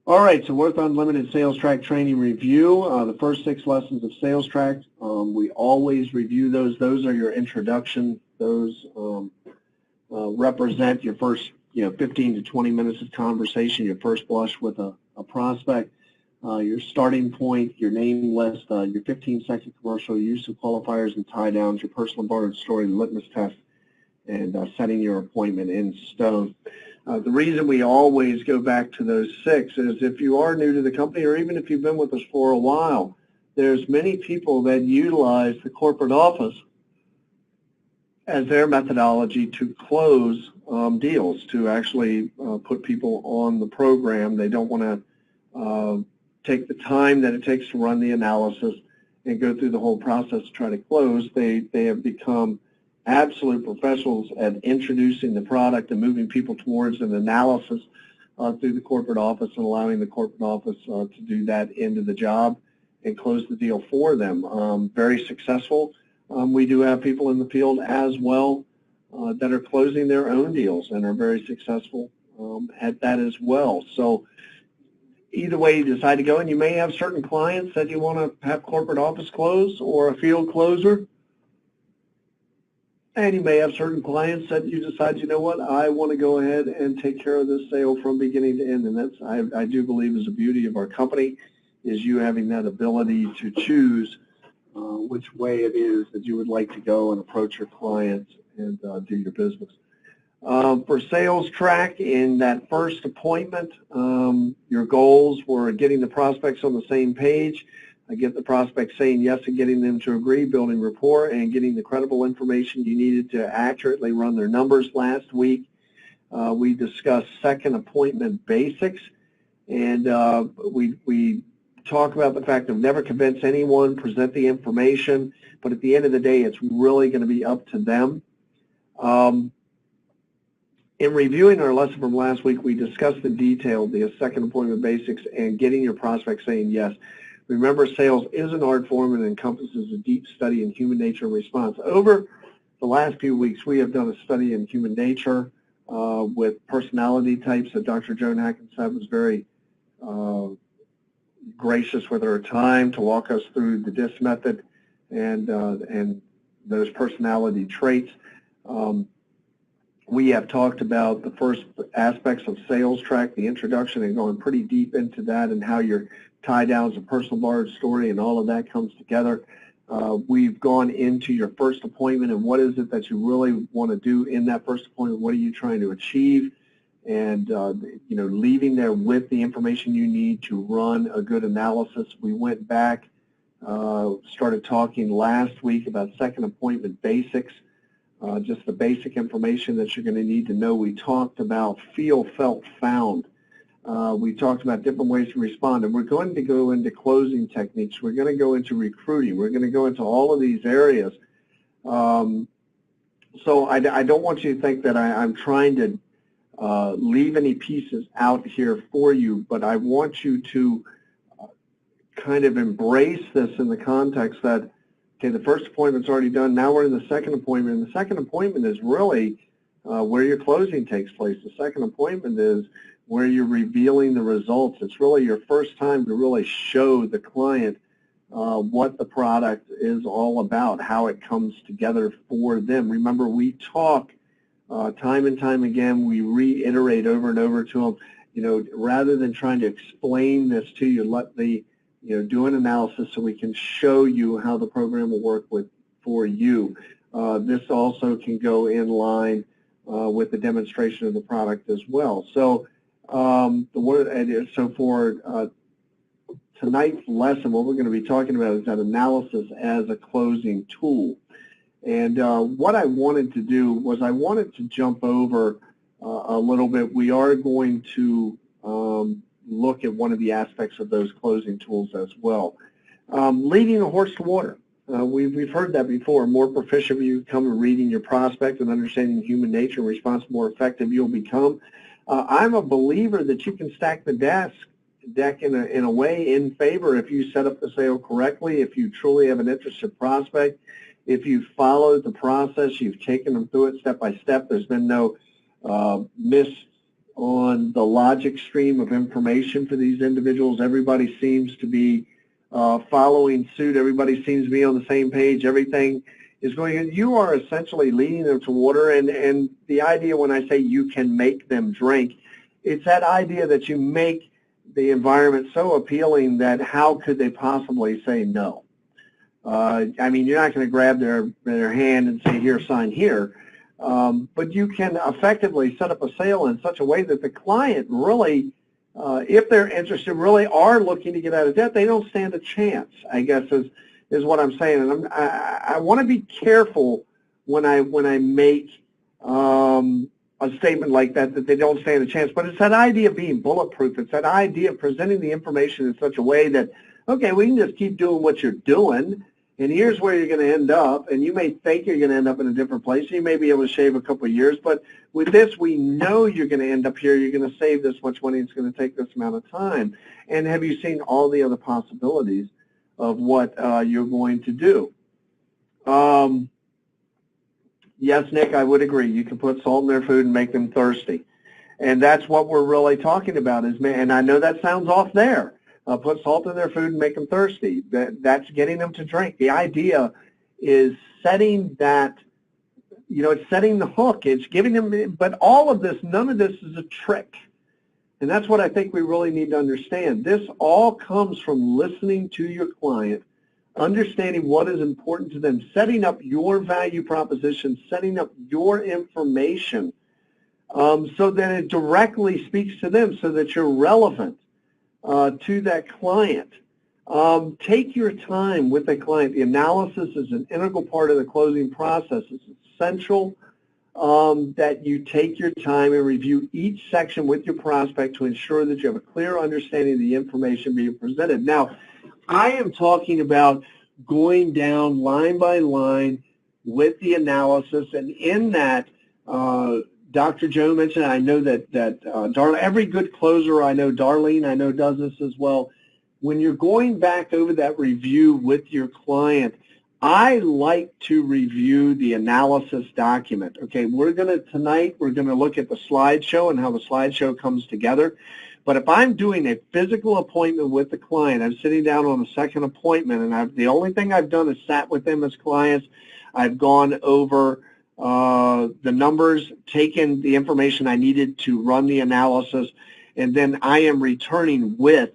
All right, so Worth Unlimited Sales Track Training Review. The first 6 lessons of Sales Track, we always review those. Those are your introduction. Those represent your first 15 to 20 minutes of conversation, your first blush with a prospect, your starting point, your name list, your 15-second commercial, use of qualifiers and tie downs, your personal borrowed story, litmus test, and setting your appointment in stone. The reason we always go back to those 6 is if you are new to the company, or even if you've been with us for a while, there's many people that utilize the corporate office as their methodology to close deals, to actually put people on the program. They don't want to take the time that it takes to run the analysis and go through the whole process to try to close. They have become absolute professionals at introducing the product and moving people towards an analysis through the corporate office and allowing the corporate office to do that end of the job and close the deal for them. Very successful. We do have people in the field as well that are closing their own deals and are very successful at that as well. So either way you decide to go, and you may have certain clients that you want to have corporate office close or a field closer. And you may have certain clients that you decide, you know what, I want to go ahead and take care of this sale from beginning to end. And that's, I do believe, is the beauty of our company, is you having that ability to choose which way it is that you would like to go and approach your clients and do your business. For Sales Track, in that first appointment, your goals were getting the prospects on the same page, get the prospects saying yes and getting them to agree, building rapport, and getting the credible information you needed to accurately run their numbers. Last week, we discussed second appointment basics, and we talk about the fact of never convince anyone, present the information, but at the end of the day, it's really going to be up to them. In reviewing our lesson from last week, we discussed in detail the second appointment basics and getting your prospect saying yes. Remember, sales is an art form and encompasses a deep study in human nature and response. Over the last few weeks, we have done a study in human nature with personality types that Dr. Joan Hackensack was very gracious with her time to walk us through the DISC method and those personality traits. We have talked about the first aspects of Sales Track, the introduction, and going pretty deep into that and how your tie downs and personal borrowed story and all of that comes together. We've gone into your first appointment and what is it that you really want to do in that first appointment. What are you trying to achieve? And leaving there with the information you need to run a good analysis. We went back, started talking last week about second appointment basics, just the basic information that you're going to need to know. We talked about feel, felt, found. We talked about different ways to respond, and we're going to go into closing techniques. We're going to go into recruiting. We're going to go into all of these areas. So I don't want you to think that I'm trying to leave any pieces out here for you, but I want you to kind of embrace this in the context that, okay, the first appointment's already done. Now we're in the second appointment, and the second appointment is really where your closing takes place. The second appointment is where you're revealing the results. It's really your first time to really show the client what the product is all about, how it comes together for them. Remember, we talk time and time again, we reiterate over and over to them, rather than trying to explain this to you, let the, do an analysis so we can show you how the program will work for you. This also can go in line with the demonstration of the product as well. So, for tonight's lesson, what we're going to be talking about is that analysis as a closing tool. And what I wanted to do was I wanted to jump over a little bit. We are going to look at one of the aspects of those closing tools as well. Leading a horse to water. We've heard that before. More proficient you become in reading your prospect and understanding human nature and response, more effective you'll become. I'm a believer that you can stack the deck in a way in favor if you set up the sale correctly, if you truly have an interested prospect, if you followed the process, you've taken them through it step by step, there's been no on the logic stream of information for these individuals. Everybody seems to be following suit. Everybody seems to be on the same page. Everything is going in. You are essentially leading them to water, and the idea when I say you can make them drink, it's that idea that you make the environment so appealing that how could they possibly say no? I mean, you're not going to grab their hand and say, here, sign here. But you can effectively set up a sale in such a way that the client really, if they're interested, really are looking to get out of debt. They don't stand a chance, I guess, is what I'm saying. And I want to be careful when I make a statement like that they don't stand a chance. But it's that idea of being bulletproof. It's that idea of presenting the information in such a way that, okay, we can just keep doing what you're doing, and here's where you're going to end up, and you may think you're going to end up in a different place. You may be able to shave a couple of years, but with this, we know you're going to end up here. You're going to save this much money. It's going to take this amount of time. And have you seen all the other possibilities of what you're going to do? Yes, Nick, I would agree. You can put salt in their food and make them thirsty. And that's what we're really talking about. And I know that sounds off there. Put salt in their food and make them thirsty. That's getting them to drink. The idea is setting that, it's setting the hook. It's giving them, but all of this, none of this is a trick. And that's what I think we really need to understand. This all comes from listening to your client, understanding what is important to them, setting up your value proposition, setting up your information so that it directly speaks to them so that you're relevant to that client. Take your time with the client. The analysis is an integral part of the closing process. It's essential that you take your time and review each section with your prospect to ensure that you have a clear understanding of the information being presented. Now, I am talking about going down line by line with the analysis, and in that, Dr. Joe mentioned, I know that Darlene, every good closer I know, Darlene, I know does this as well. When you're going back over that review with your client, I like to review the analysis document. Okay, tonight we're going to look at the slideshow and how the slideshow comes together. But if I'm doing a physical appointment with the client, I'm sitting down on a second appointment, and the only thing I've done is sat with them as clients. I've gone over the numbers, taken the information I needed to run the analysis, and then I am returning with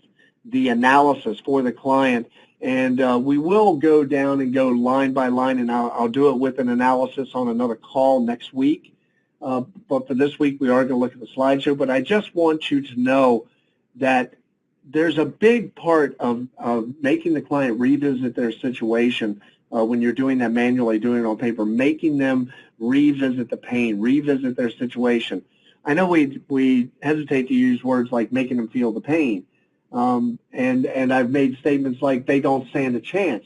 the analysis for the client. And we will go down and go line by line, and I'll do it with an analysis on another call next week. But for this week, we are going to look at the slideshow. But I just want you to know that there's a big part of making the client revisit their situation when you're doing that manually, doing it on paper, making them revisit the pain, revisit their situation. I know we hesitate to use words like making them feel the pain, and I've made statements like they don't stand a chance.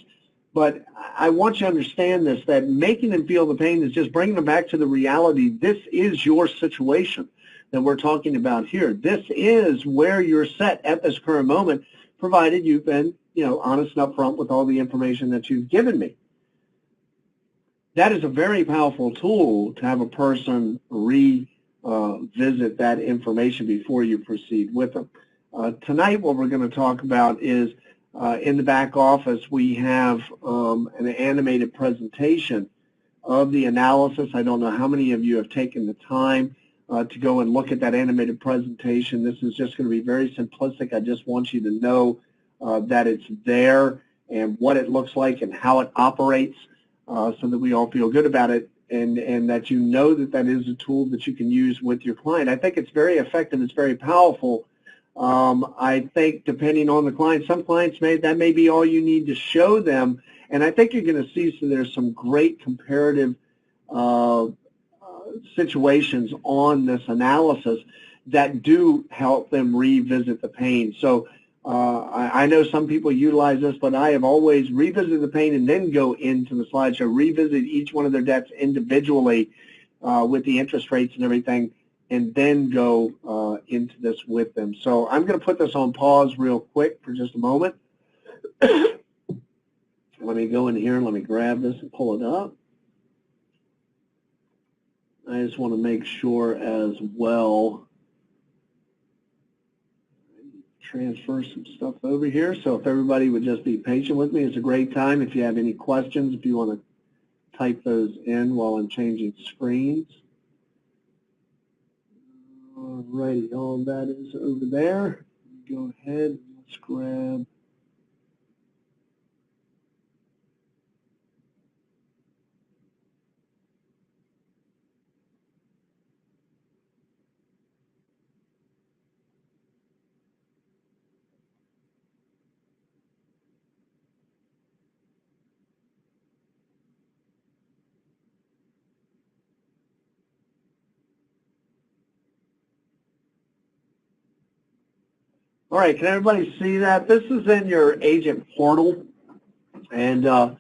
But I want you to understand this, that making them feel the pain is just bringing them back to the reality. This is your situation that we're talking about here. This is where you're set at this current moment, provided you've been honest and upfront with all the information that you've given me. That is a very powerful tool to have a person revisit that information before you proceed with them. Tonight, what we're going to talk about is in the back office, we have an animated presentation of the analysis. I don't know how many of you have taken the time to go and look at that animated presentation. This is just going to be very simplistic. I just want you to know that it's there and what it looks like and how it operates so that we all feel good about it, and that you know that that is a tool that you can use with your client. I think it's very effective. It's very powerful. I think depending on the client, some clients that may be all you need to show them, and I think you're going to see there's some great comparative situations on this analysis that do help them revisit the pain. So I know some people utilize this, but I have always revisited the pain and then go into the slideshow, revisit each one of their debts individually with the interest rates and everything, and then go into this with them. So I'm going to put this on pause real quick for just a moment. Let me go in here and let me grab this and pull it up. I just want to make sure as well transfer some stuff over here. So if everybody would just be patient with me, it's a great time. If you have any questions, if you want to type those in while I'm changing screens. All righty, all that is over there. Go ahead, let's grab. All right, can everybody see that? This is in your agent portal, and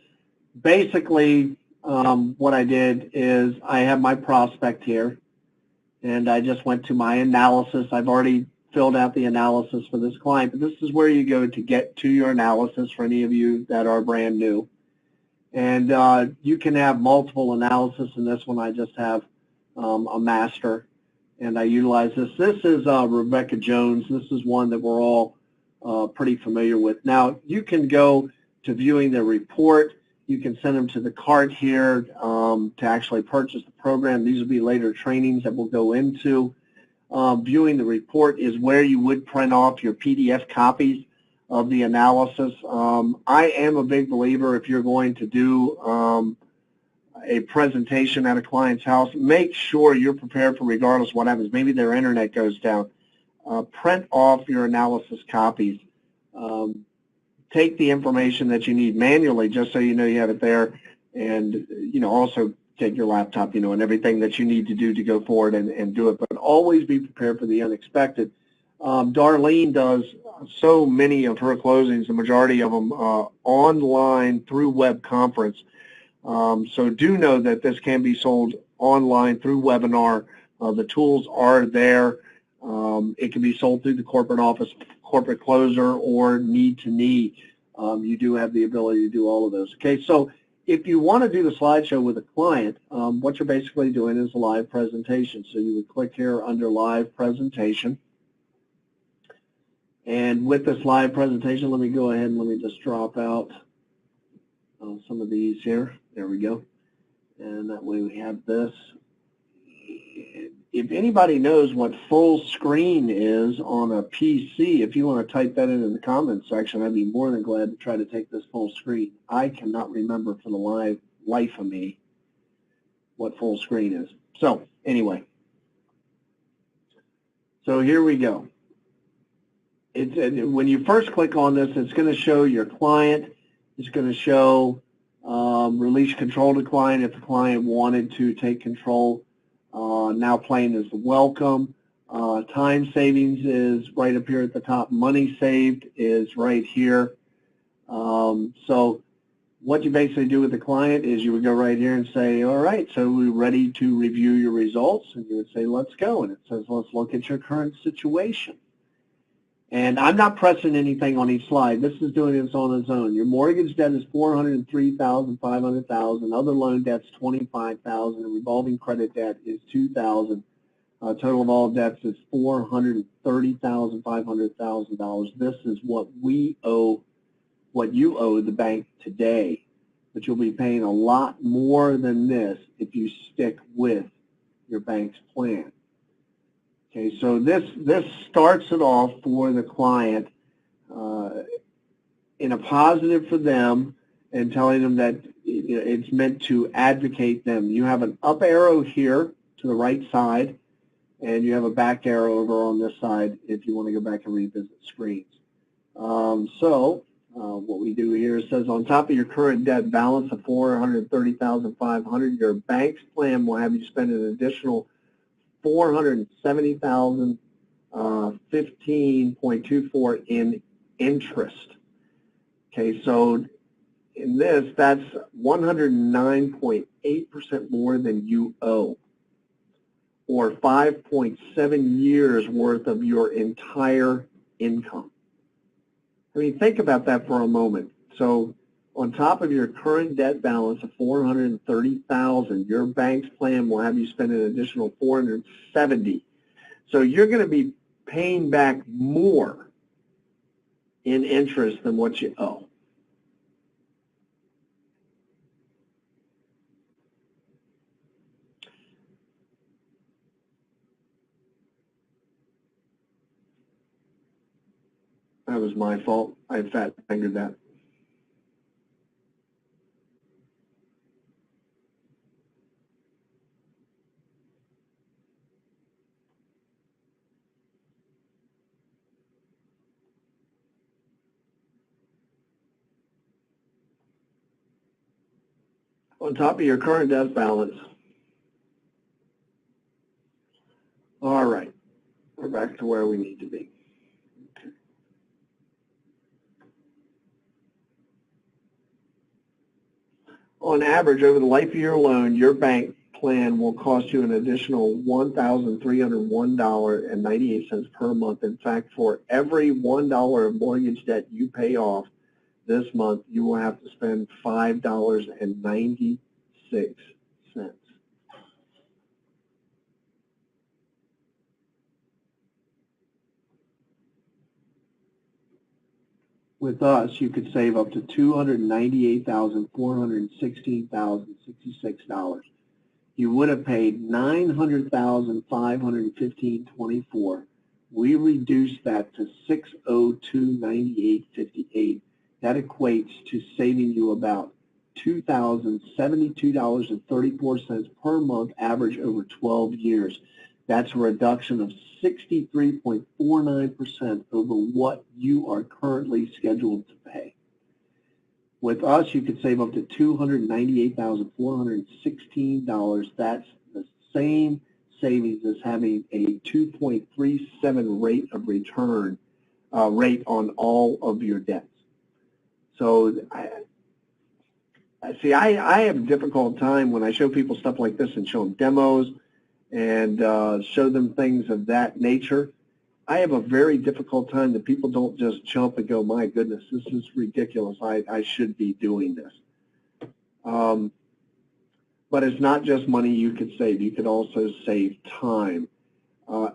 basically what I did is I have my prospect here, and I just went to my analysis. I've already filled out the analysis for this client, but this is where you go to get to your analysis for any of you that are brand new. And you can have multiple analysis. In this one, I just have a master, and I utilize this. This is Rebecca Jones. This is one that we're all pretty familiar with. Now, you can go to viewing the report. You can send them to the cart here to actually purchase the program. These will be later trainings that we'll go into. Viewing the report is where you would print off your PDF copies of the analysis. I am a big believer if you're going to do a presentation at a client's house, make sure you're prepared for regardless of what happens. Maybe their internet goes down. Print off your analysis copies. Take the information that you need manually just so you know you have it there, and also take your laptop, and everything that you need to do to go forward and do it. But always be prepared for the unexpected. Darlene does so many of her closings, the majority of them online through web conference. So do know that this can be sold online through webinar. The tools are there. It can be sold through the corporate office, corporate closer, or need to need. You do have the ability to do all of those. Okay, so if you want to do the slideshow with a client, what you're basically doing is a live presentation. So you would click here under live presentation. And with this live presentation, let me go ahead and let me just drop out some of these here. There we go. And that way we have this. If anybody knows what full screen is on a PC, if you want to type that into the comments section, I'd be more than glad to try to take this full screen. I cannot remember for the life of me what full screen is. So anyway, so here we go. When you first click on this, it's going to show your client. It's going to show release control to client if the client wanted to take control. Now playing is welcome. Time savings is right up here at the top. Money saved is right here. So what you basically do with the client is you would go right here and say, all right, so we're ready to review your results. And you would say, let's go. And it says, let's look at your current situation. And I'm not pressing anything on each slide. This is doing this on its own. Your mortgage debt is $403,000, $500,000. Other loan debt's $25,000. And revolving credit debt is $2,000. Total of all debts is $430,000, $500,000. This is what we owe, what you owe the bank today. But you'll be paying a lot more than this if you stick with your bank's plan. Okay, so this starts it off for the client in a positive for them and telling them that it's meant to advocate them. You have an up arrow here to the right side, and you have a back arrow over on this side if you want to go back and revisit screens. What we do here says on top of your current debt balance of $430,500, your bank's plan will have you spend an additional $470,000, 15.24 in interest. Okay, so in this, that's 109.8% more than you owe, or 5.7 years worth of your entire income. I mean, think about that for a moment. So on top of your current debt balance of $430,000, your bank's plan will have you spend an additional $470,000. So you're going to be paying back more in interest than what you owe. That was my fault. I fat fingered that. On top of your current debt balance. All right, we're back to where we need to be. Okay. On average, over the life of your loan, your bank plan will cost you an additional $1,301.98 per month. In fact, for every $1 of mortgage debt you pay off this month, you will have to spend $5.96. With us, you could save up to $298,416,066. You would have paid $900,515.24. We reduced that to $602.98.58. That equates to saving you about $2,072.34 per month average over 12 years. That's a reduction of 63.49% over what you are currently scheduled to pay. With us, you could save up to $298,416. That's the same savings as having a 2.37 rate of return rate on all of your debts. So I have a difficult time when I show people stuff like this and show them demos and show them things of that nature. I have a very difficult time that people don't just jump and go, my goodness, this is ridiculous. I should be doing this. But it's not just money you could save. You could also save time.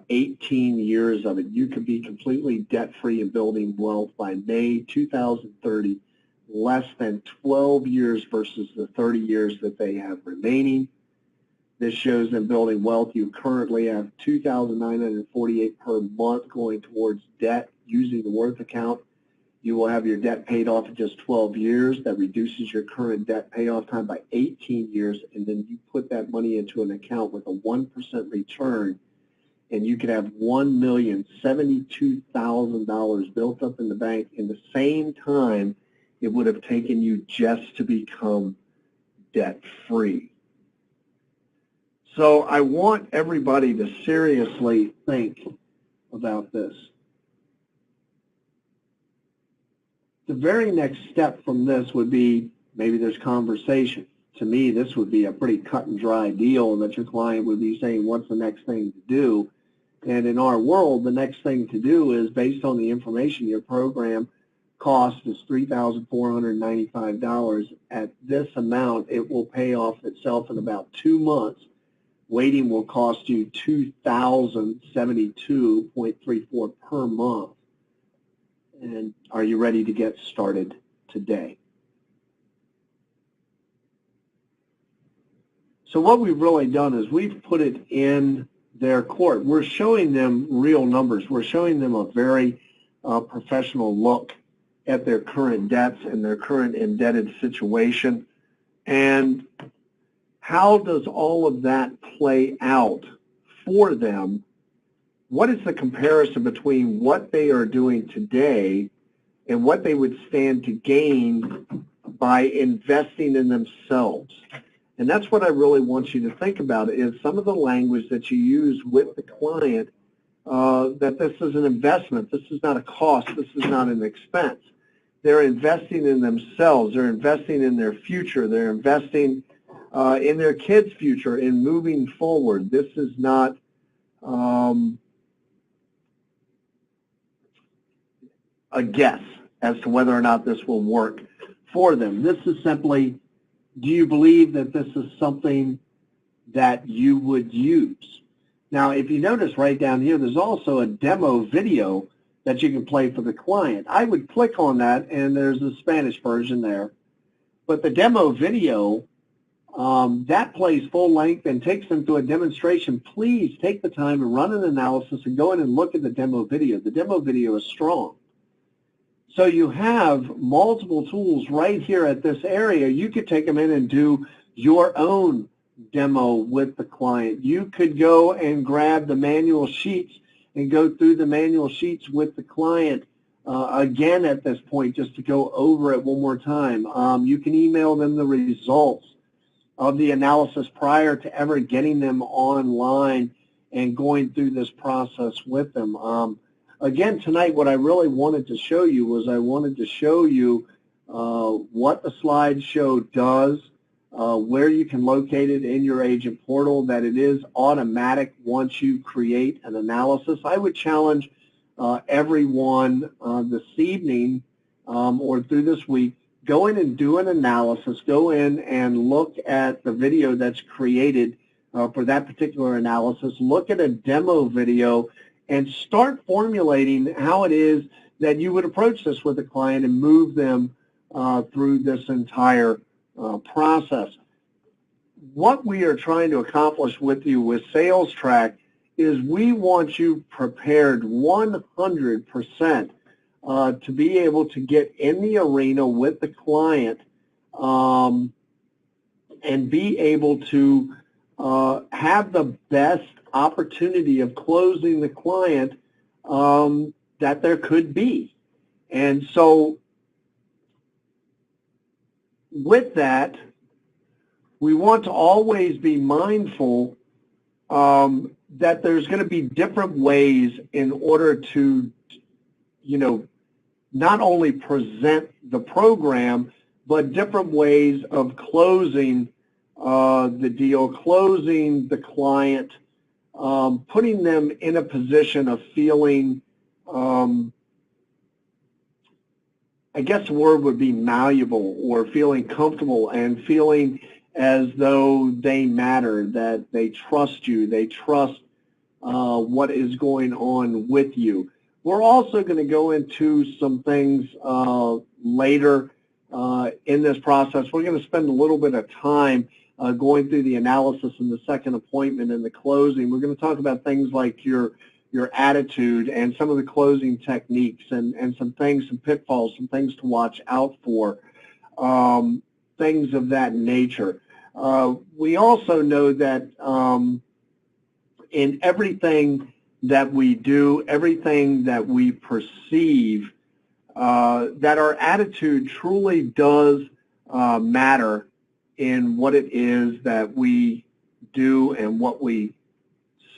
18 years of it. You could be completely debt-free and building wealth by May 2030, less than 12 years versus the 30 years that they have remaining. This shows them building wealth. You currently have $2,948 per month going towards debt using the Worth account. You will have your debt paid off in just 12 years. That reduces your current debt payoff time by 18 years, and then you put that money into an account with a 1% return, and you could have $1,072,000 built up in the bank in the same time it would have taken you just to become debt-free. So I want everybody to seriously think about this. The very next step from this would be maybe there's conversation. To me, this would be a pretty cut and dry deal that your client would be saying, what's the next thing to do? And in our world, the next thing to do is, based on the information your program cost is $3,495. At this amount, it will pay off itself in about 2 months. Waiting will cost you $2,072.34 per month. And are you ready to get started today? So what we've really done is we've put it in their court. We're showing them real numbers. We're showing them a very professional look at their current debts and their current indebted situation. And how does all of that play out for them? What is the comparison between what they are doing today and what they would stand to gain by investing in themselves? And that's what I really want you to think about, is some of the language that you use with the client, that this is an investment. This is not a cost. This is not an expense. They're investing in themselves. They're investing in their future. They're investing in their kids' future, in moving forward. This is not a guess as to whether or not this will work for them. This is simply, do you believe that this is something that you would use? Now, if you notice right down here, there's also a demo video that you can play for the client. I would click on that, and there's a Spanish version there. But the demo video, that plays full length and takes them through a demonstration. Please take the time and run an analysis and go in and look at the demo video. The demo video is strong. So you have multiple tools right here at this area. You could take them in and do your own demo with the client. You could go and grab the manual sheets and go through the manual sheets with the client again at this point, just to go over it one more time. You can email them the results of the analysis prior to ever getting them online and going through this process with them. Again, tonight what I really wanted to show you was I wanted to show you what the Slideshow does, where you can locate it in your agent portal, that it is automatic once you create an analysis. I would challenge everyone this evening or through this week, go in and do an analysis. Go in and look at the video that's created for that particular analysis. Look at a demo video and start formulating how it is that you would approach this with a client and move them through this entire process. What we are trying to accomplish with you with Sales Track is we want you prepared 100% to be able to get in the arena with the client and be able to have the best opportunity of closing the client that there could be. And so with that, we want to always be mindful that there's going to be different ways in order to, not only present the program, but different ways of closing the deal, closing the client, putting them in a position of feeling, I guess the word would be malleable, or feeling comfortable and feeling as though they matter, that they trust you, they trust what is going on with you. We're also going to go into some things later in this process. We're going to spend a little bit of time going through the analysis and the second appointment and the closing. We're going to talk about things like your attitude and some of the closing techniques and some things, some pitfalls, some things to watch out for, things of that nature. We also know that in everything that we do, everything that we perceive, that our attitude truly does matter in what it is that we do and what we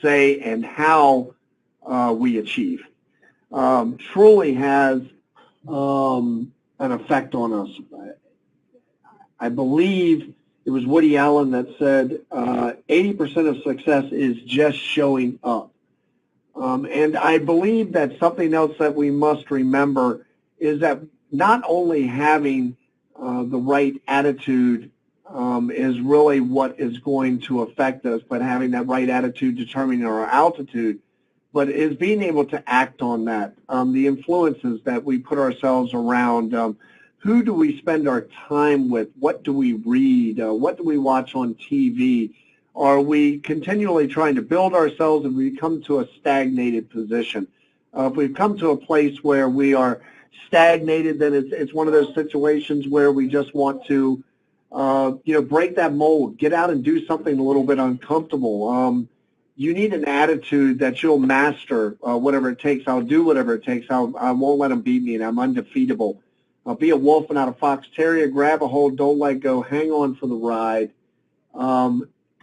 say and how we achieve. Truly has an effect on us. I believe it was Woody Allen that said 80% of success is just showing up. And I believe that something else that we must remember is that not only having the right attitude is really what is going to affect us, but having that right attitude determining our altitude, but is being able to act on that. The influences that we put ourselves around, who do we spend our time with, what do we read, what do we watch on TV? Are we continually trying to build ourselves and we come to a stagnated position? If we've come to a place where we are stagnated, then it's one of those situations where we just want to break that mold, get out and do something a little bit uncomfortable. You need an attitude that you'll master whatever it takes. I'll do whatever it takes. I won't let them beat me, and I'm undefeatable. Be a wolf and not a fox terrier. Grab a hold, don't let go. Hang on for the ride.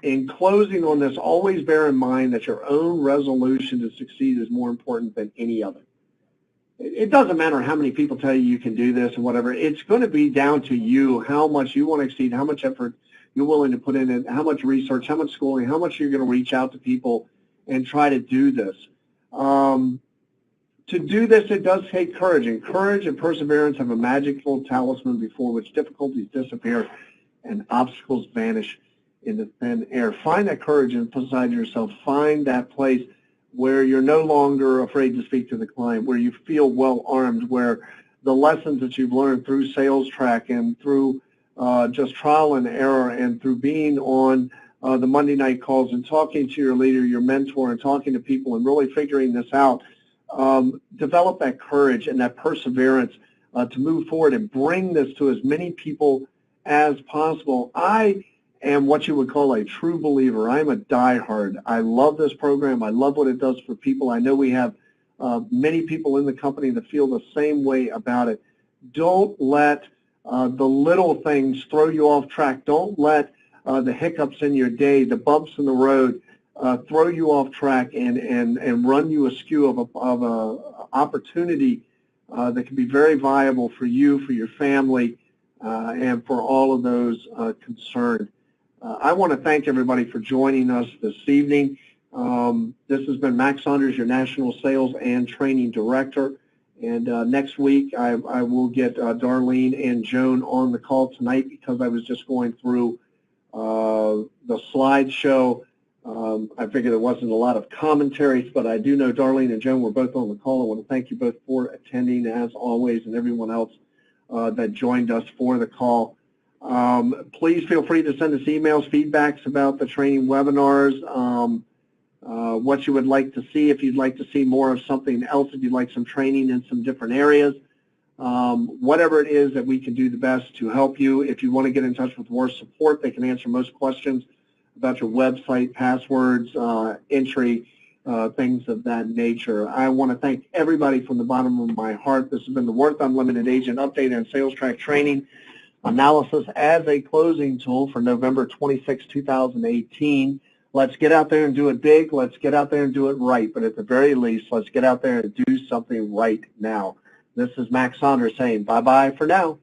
In closing on this, always bear in mind that your own resolution to succeed is more important than any other. It doesn't matter how many people tell you can do this and whatever. It's going to be down to you how much you want to exceed, how much effort you're willing to put in it, how much research, how much schooling, how much you're going to reach out to people and try to do this. To do this, it does take courage, and courage and perseverance have a magical talisman before which difficulties disappear and obstacles vanish in the thin air. Find that courage inside yourself. Find that place where you're no longer afraid to speak to the client, where you feel well armed, where the lessons that you've learned through sales track and through just trial and error and through being on the Monday night calls and talking to your leader, your mentor, and talking to people and really figuring this out, develop that courage and that perseverance to move forward and bring this to as many people as possible. I am what you would call a true believer. I'm a diehard. I love this program. I love what it does for people. I know we have many people in the company that feel the same way about it. Don't let the little things throw you off track. Don't let the hiccups in your day, the bumps in the road, throw you off track and run you askew of a opportunity that can be very viable for you, for your family, and for all of those concerned. I want to thank everybody for joining us this evening. This has been Max Saunders, your National Sales and Training Director. And next week, I will get Darlene and Joan on the call tonight because I was just going through the slideshow. I figured there wasn't a lot of commentaries, but I do know Darlene and Joan were both on the call. I want to thank you both for attending, as always, and everyone else that joined us for the call. Please feel free to send us emails, feedbacks about the training webinars, what you would like to see, if you'd like to see more of something else, if you'd like some training in some different areas, whatever it is that we can do the best to help you. If you want to get in touch with more support, they can answer most questions about your website, passwords, entry, things of that nature. I want to thank everybody from the bottom of my heart. This has been the Worth Unlimited Agent Update and Sales Track Training Analysis as a closing tool for November 26, 2018. Let's get out there and do it big. Let's get out there and do it right. But at the very least, let's get out there and do something right now. This is Max Saunders saying bye-bye for now.